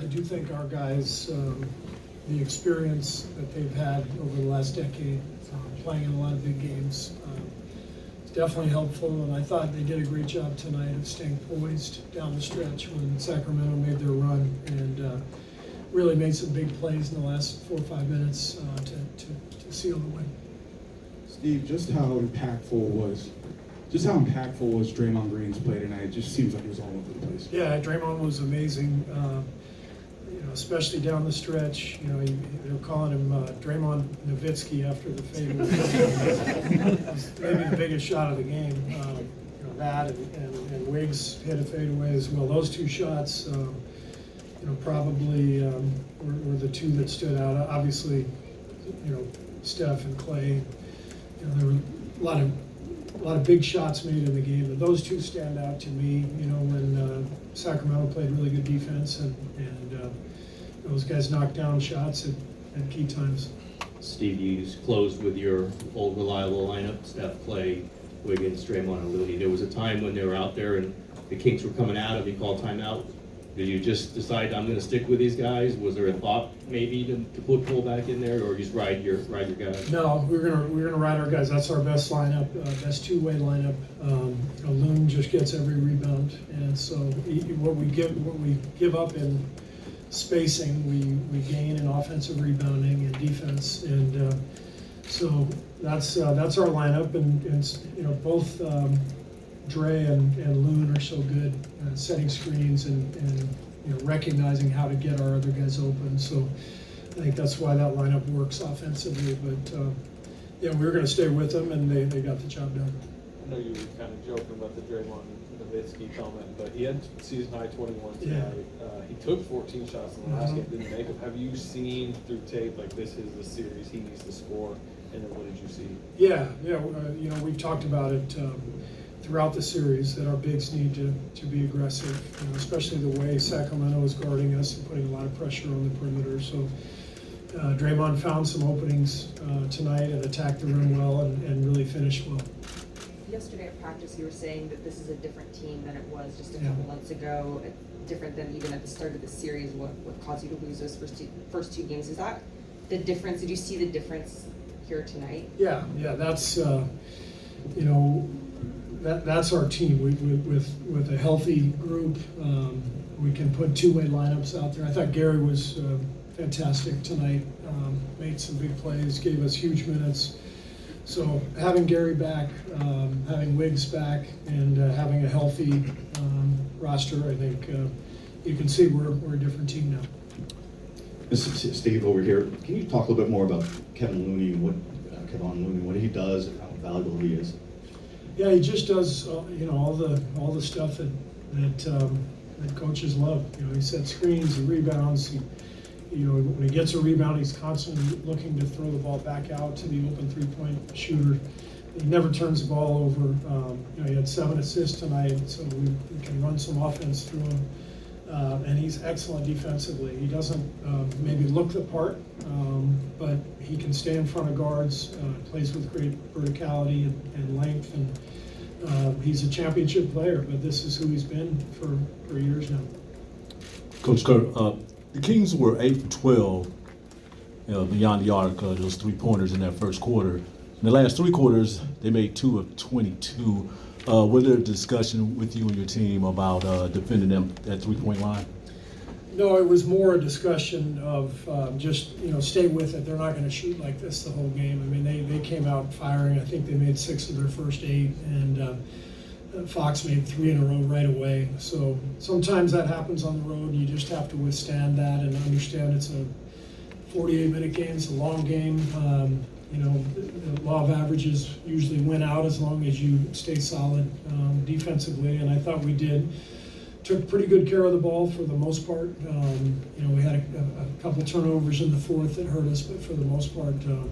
I do think our guys, the experience that they've had over the last decade, playing in a lot of big games, it's definitely helpful. And I thought they did a great job tonight of staying poised down the stretch when Sacramento made their run, and really made some big plays in the last 4 or 5 minutes to seal the win. Steve, just how impactful was Draymond Green's play tonight? It just seems like it was all over the place. Yeah, Draymond was amazing. Especially down the stretch. They were calling him Draymond Nowitzki after the fadeaway. Maybe the biggest shot of the game. That and Wiggs hit a fadeaway as well. Those two shots, probably were the two that stood out. Obviously, Steph and Klay. There were a lot of big shots made in the game, but those two stand out to me. When Sacramento played really good defense and those guys knocked down shots at key times. Steve, you closed with your old reliable lineup: Steph, Klay, Wiggins, Draymond, and Looney. There was a time when they were out there and the Kings were coming out of. You called timeout. Did you just decide I'm going to stick with these guys? Was there a thought maybe to put Cole back in there, or just ride your guys? No, we're gonna ride our guys. That's our best lineup, best two-way lineup. Loon just gets every rebound, and so what we give up in spacing, we gain in offensive rebounding and defense, and so that's our lineup. And both Dre and Loon are so good setting screens and recognizing how to get our other guys open. So I think that's why that lineup works offensively. But we were going to stay with them, and they got the job done. I know you were kind of joking about the Draymond Nowitzki comment, but he had season high 21 tonight. Yeah. He took 14 shots in the last game, didn't make them. Have you seen through tape like this is the series he needs to score? And then what did you see? Yeah. We've talked about it throughout the series that our bigs need to be aggressive, especially the way Sacramento is guarding us and putting a lot of pressure on the perimeter. So Draymond found some openings tonight and attacked the rim well and really finished well. Yesterday at practice, you were saying that this is a different team than it was just a couple months ago, different than even at the start of the series. What caused you to lose those first two games? Is that the difference? Did you see the difference here tonight? Yeah, that's that's our team. With a healthy group, we can put two-way lineups out there. I thought Gary was fantastic tonight. Made some big plays, gave us huge minutes. So having Gary back, having Wiggs back, and having a healthy roster, I think you can see we're a different team now. This is Steve over here. Can you talk a little bit more about Kevon Looney, what he does, and how valuable he is? Yeah, he just does all the stuff that coaches love. He sets screens, he rebounds. When he gets a rebound, he's constantly looking to throw the ball back out to the open three-point shooter. He never turns the ball over. He had 7 assists tonight, so we can run some offense through him. And he's excellent defensively. He doesn't maybe look the part, but he can stay in front of guards, plays with great verticality and length, and he's a championship player, but this is who he's been for years now. Coach Kerr, the Kings were 8 for 12 beyond the arc, those 3-pointers in that first quarter. In the last 3 quarters, they made 2 of 22. Was there a discussion with you and your team about defending them at 3-point line? No, it was more a discussion of just, stay with it. They're not going to shoot like this the whole game. I mean, they came out firing. I think they made 6 of their first 8, and Fox made 3 in a row right away. So sometimes that happens on the road. You just have to withstand that and understand it's a 48-minute game. It's a long game. The law of averages usually win out as long as you stay solid defensively, and I thought we did. Took pretty good care of the ball for the most part. We had a couple turnovers in the fourth that hurt us, but for the most part, the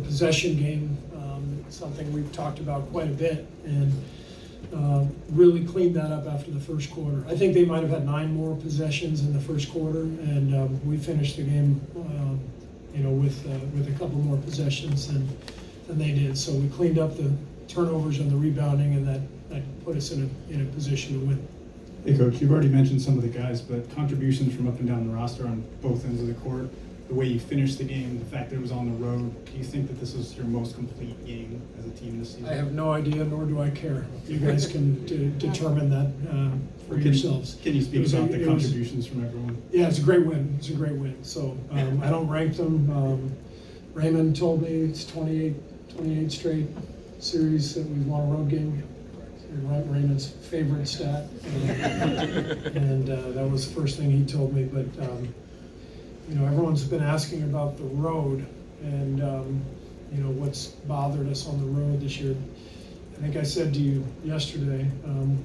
possession game, something we've talked about quite a bit, and really cleaned that up after the first quarter. I think they might have had 9 more possessions in the first quarter, and we finished the game with a couple more possessions than they did. So we cleaned up the turnovers and the rebounding, and that put us in a position to win. Hey, Coach, you've already mentioned some of the guys, but contributions from up and down the roster on both ends of the court, the way you finished the game, the fact that it was on the road, do you think that this was your most complete game as a team this season? I have no idea, nor do I care. You guys can determine that for Can- yourselves. Can you It speak was a- about the it was- contributions from everyone? Yeah, it's a great win. It's a great win. So I don't rank them. Raymond told me it's 28 straight series that we've won a road game. Raymond's favorite stat. And that was the first thing he told me. But, everyone's been asking about the road and, what's bothered us on the road this year. I think I said to you yesterday,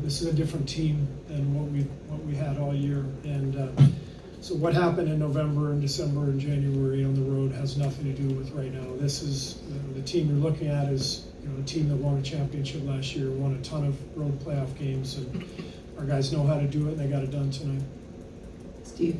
this is a different team than what we had all year. And so what happened in November and December and January on the road has nothing to do with right now. This is the team you're looking at is a team that won a championship last year, won a ton of road playoff games, and our guys know how to do it, and they got it done tonight. Steve,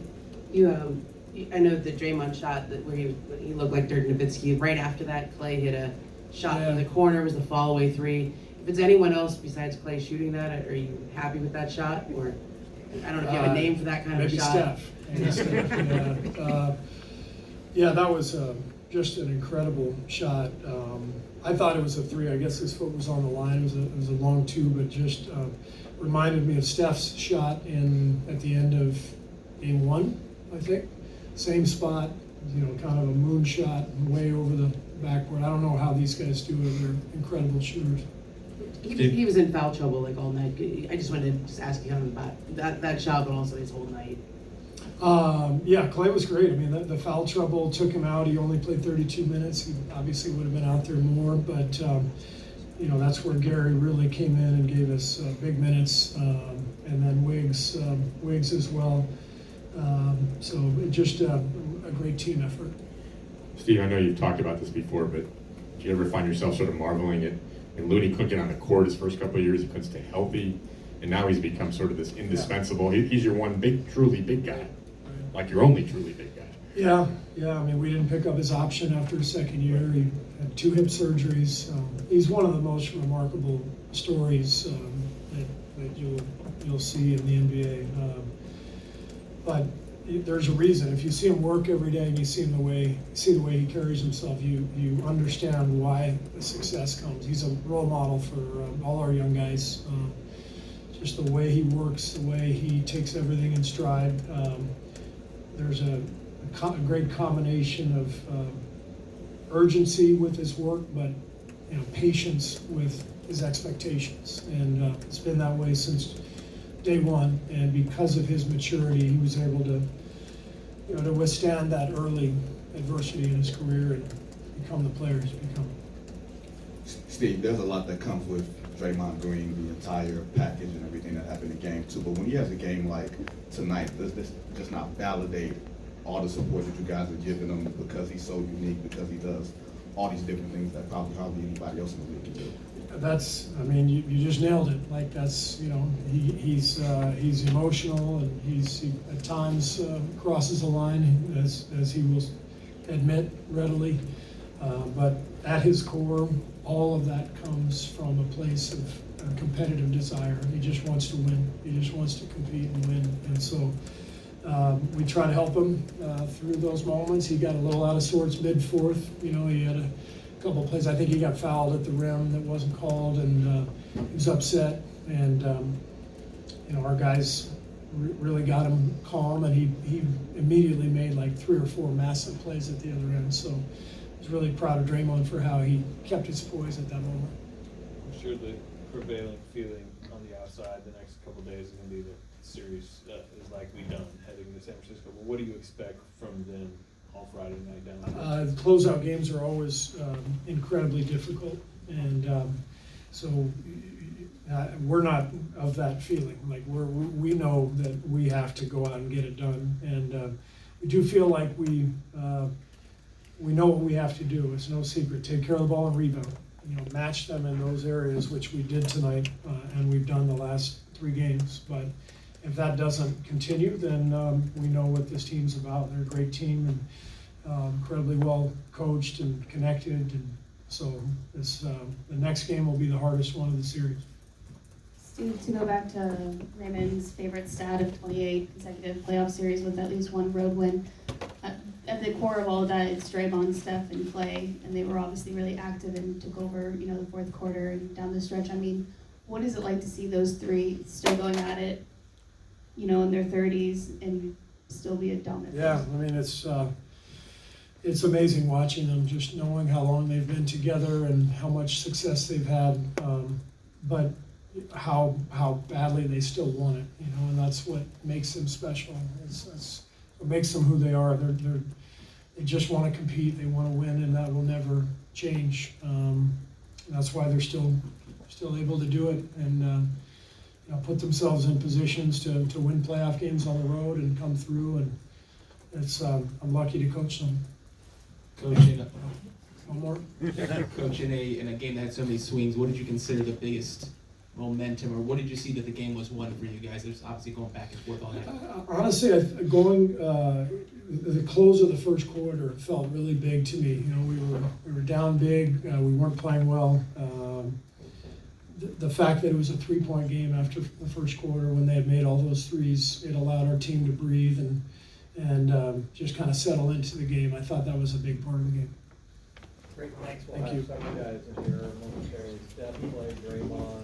I know the Draymond shot where he looked like Dirk Nowitzki. Right after that, Klay hit a shot from the corner. It was the fall-away three. If it's anyone else besides Klay shooting that, are you happy with that shot? Or I don't know if you have a name for that kind of shot. Maybe Steph. Yeah, that was just an incredible shot. I thought it was a three. I guess his foot was on the line. It was a long two, but just reminded me of Steph's shot at the end of game one, I think. Same spot, kind of a moon shot way over the backboard. I don't know how these guys do it. They're incredible shooters. He was in foul trouble like all night. I just wanted to ask you about that shot, but also his whole night. Yeah, Klay was great. I mean, the foul trouble took him out. He only played 32 minutes. He obviously would have been out there more, but that's where Gary really came in and gave us big minutes, and then Wiggs as well. So just a great team effort. Steve, I know you've talked about this before, but do you ever find yourself sort of marveling at and Looney couldn't get on the court his first couple of years, he couldn't stay healthy, and now he's become sort of this indispensable. He's your one truly big guy, like your only truly big guy. Yeah. I mean, we didn't pick up his option after his second year. He had 2 hip surgeries. He's one of the most remarkable stories that you'll see in the NBA. But there's a reason. If you see him work every day and you see the way he carries himself, you understand why the success comes. He's a role model for all our young guys. Just the way he works, the way he takes everything in stride. There's a great combination of urgency with his work, but patience with his expectations, and it's been that way since day one. And because of his maturity, he was able to to withstand that early adversity in his career and become the player he's become. Steve, there's a lot that comes with Draymond Green, the entire package and everything that happened in game 2. But when he has a game like tonight, does this just not validate all the support that you guys are giving him because he's so unique, because he does all these different things that probably hardly anybody else in the league can do? You just nailed it. Like he's emotional, and he at times crosses a line, as he will admit readily. But at his core, all of that comes from a place of competitive desire. He just wants to win. He just wants to compete and win. And so we try to help him through those moments. He got a little out of sorts mid-fourth. He had a couple of plays. I think he got fouled at the rim that wasn't called, and he was upset. And our guys really got him calm, and he immediately made like 3 or 4 massive plays at the other end. So I was really proud of Draymond for how he kept his poise at that moment. I'm sure the prevailing feeling on the outside the next couple of days is going to be that the series is likely done heading to San Francisco. But what do you expect from them all Friday night down there? The closeout games are always incredibly difficult, and so we're not of that feeling. Like we know that we have to go out and get it done, and we do feel like we know what we have to do. It's no secret. Take care of the ball and rebound. Match them in those areas, which we did tonight, and we've done the last 3 games. But if that doesn't continue, then we know what this team's about. They're a great team and incredibly well coached and connected. And so the next game will be the hardest one of the series. Steve, to go back to Raymond's favorite stat of 28 consecutive playoff series with at least one road win, at the core of all of that, it's Draymond, Steph, and Klay, and they were obviously really active and took over, the fourth quarter and down the stretch. I mean, what is it like to see those three still going at it, in their 30s and still be a dominant Yeah, force? I mean, it's amazing watching them, just knowing how long they've been together and how much success they've had, but how badly they still want it, and that's what makes them special. It's what makes them who they are. They just want to compete, they want to win, and that will never change. That's why they're still able to do it and put themselves in positions to win playoff games on the road and come through. And I'm lucky to coach them. Coach, One more. Coach, in a game that had so many swings, what did you consider the biggest momentum, or what did you see that the game was won for you guys? There's obviously going back and forth all night. Honestly, the close of the first quarter felt really big to me. We were down big. We weren't playing well. The fact that it was a 3-point game after the first quarter, when they had made all those threes, it allowed our team to breathe and just kind of settle into the game. I thought that was a big part of the game. Great, thanks. Thank you. Some of you guys in here momentarily. Steph, Klay, Draymond.